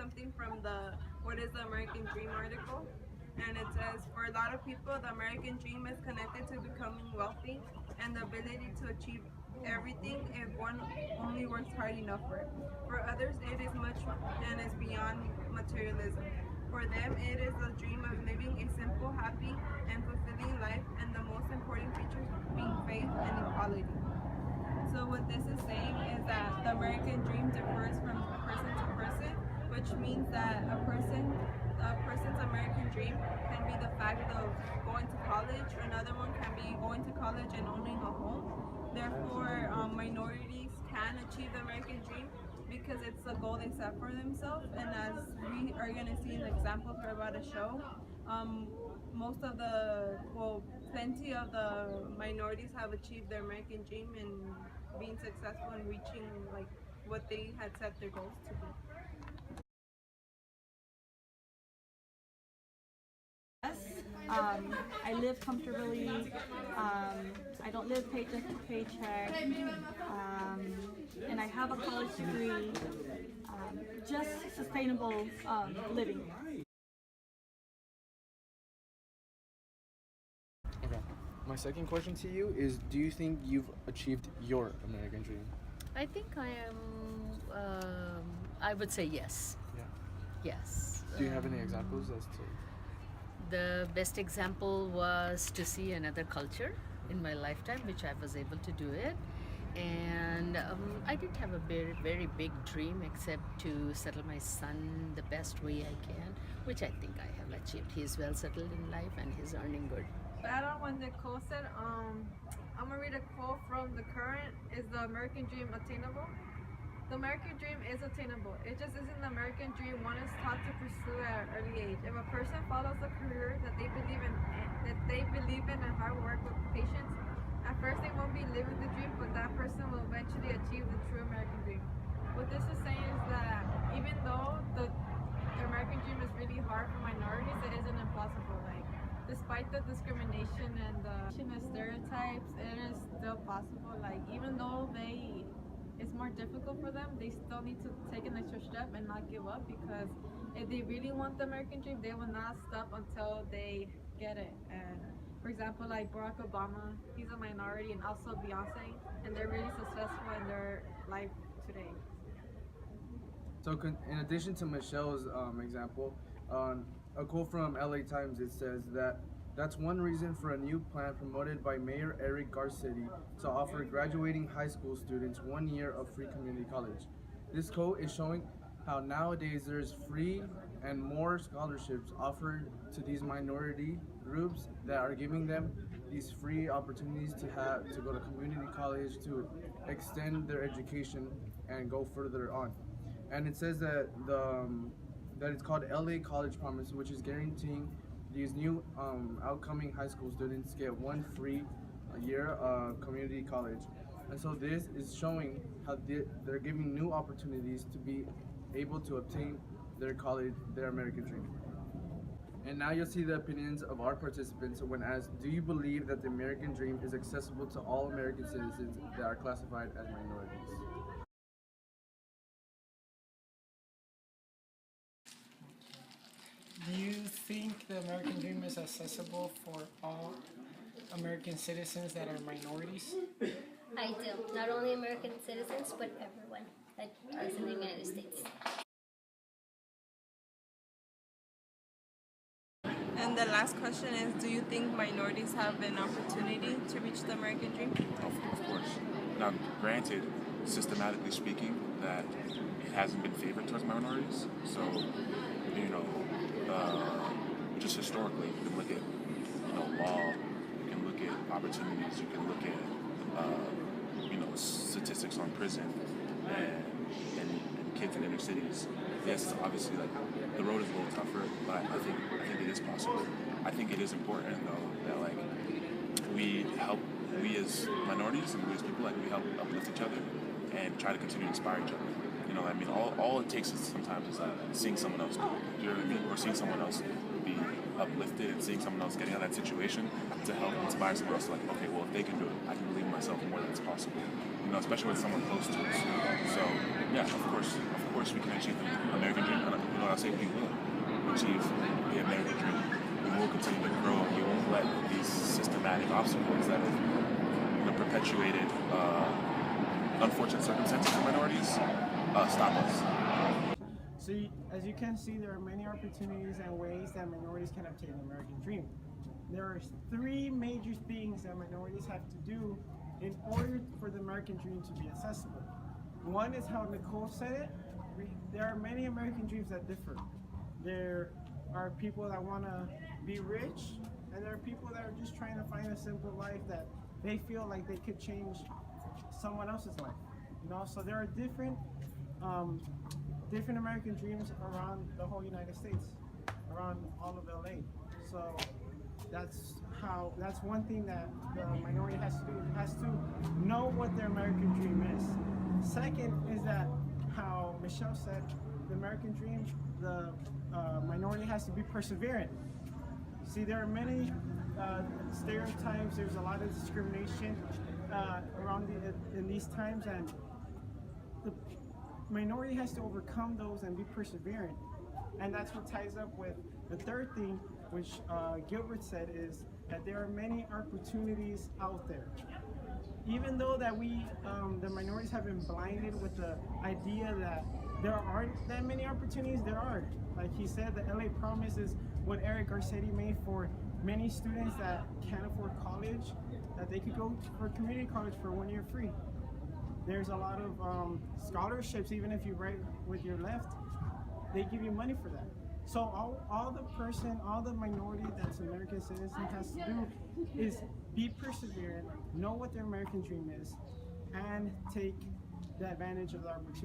something from the What is the American Dream article. And it says, for a lot of people, the American dream is connected to becoming wealthy and the ability to achieve everything if one only works hard enough for it. For others, it is much and is beyond materialism. For them, it is the dream of living a simple, happy, and fulfilling life, and the most important features being faith and equality. So what this is saying is that the American dream differs from person to person, which means that a person's American dream can be the fact of going to college. Another one can be going to college and owning a home. Therefore, minorities can achieve the American dream because it's a goal they set for themselves. And as we are going to see in the examples we're about to show, most of plenty of the minorities have achieved their American dream and being successful in reaching like what they had set their goals to be. Yes, I live comfortably. I don't live paycheck to paycheck, and I have a college degree. Just sustainable living. Okay. My second question to you is, do you think you've achieved your American dream? I think I am. I would say yes. Yeah. Yes. Do you have any examples as to? The best example was to see another culture in my lifetime, which I was able to do it. And I didn't have a very, very big dream except to settle my son the best way I can, which I think I have achieved. He's well settled in life and he's earning good. Add on what Nicole said, I'm gonna read a quote from The Current. Is the American dream attainable? The American dream is attainable. It just isn't the American dream one is taught to pursue at an early age. If a person follows a career that they believe in and hard work with patience, at first they won't be living the dream, but that person will eventually achieve the true American dream. What this is saying is that even though the American dream is really hard for minorities, it isn't impossible. Like, despite the discrimination and the stereotypes, it is still possible. Like, even though it's more difficult for them, they still need to take an extra step and not give up, because if they really want the American dream, they will not stop until they get it. And for example, like Barack Obama, he's a minority, and also Beyonce, and they're really successful in their life today. So, in addition to Michelle's example, a quote from LA Times, it says that's one reason for a new plan promoted by Mayor Eric Garcetti to offer graduating high school students 1 year of free community college. This quote is showing how nowadays there's free and more scholarships offered to these minority groups that are giving them these free opportunities to go to community college, to extend their education and go further on. And it says that that it's called LA College Promise, which is guaranteeing these new outcoming high school students get 1 free year of community college. And so this is showing how they're giving new opportunities to be able to obtain their American dream. And now you'll see the opinions of our participants when asked, do you believe that the American dream is accessible to all American citizens that are classified as minorities? Do you think the American dream is accessible for all American citizens that are minorities? I do. Not only American citizens, but everyone that is in the United States. And the last question is, do you think minorities have an opportunity to reach the American dream? Of course. Now, granted, systematically speaking, that it hasn't been favored towards minorities. So, just historically, you can look at, law, you can look at opportunities, you can look at, statistics on prison and kids in inner cities. Yes, obviously, the road is a little tougher, but I think it is possible. I think it is important, though, that we as minorities and we as people, we help uplift each other and try to continue to inspire each other. All it takes is sometimes is seeing someone else do it. You know what I mean? Or seeing someone else be uplifted and seeing someone else getting out of that situation to help inspire someone else. Okay, well, if they can do it, I can believe in myself more than it's possible. Especially with someone close to us. So, yeah, of course we can achieve the American dream. say we will achieve the American dream. We will continue to grow. We won't let these systematic obstacles that have perpetuated unfortunate circumstances for minorities stop us. So as you can see, there are many opportunities and ways that minorities can obtain the American dream. There are 3 major things that minorities have to do in order for the American dream to be accessible. One is how Nicole said it. There are many American dreams that differ. There are people that want to be rich, and there are people that are just trying to find a simple life that they feel like they could change someone else's life. You know, so there are different American dreams around the whole United States, around all of LA. So that's one thing that the minority has to do. It has to know what their American dream is. Second is that how Michelle said, the American dream, the minority has to be perseverant. See, there are many stereotypes. There's a lot of discrimination around in these times, and the minority has to overcome those and be perseverant. And that's what ties up with the third thing, which Gilbert said, is that there are many opportunities out there. Even though that we, the minorities, have been blinded with the idea that there aren't that many opportunities, there are. Like he said, the LA Promise is what Eric Garcetti made for many students that can't afford college, that they could go for community college for 1 year free. There's a lot of scholarships, even if you write with your left, they give you money for that. So all the minority that's an American citizen has to do is be perseverant, know what their American dream is, and take the advantage of the opportunity.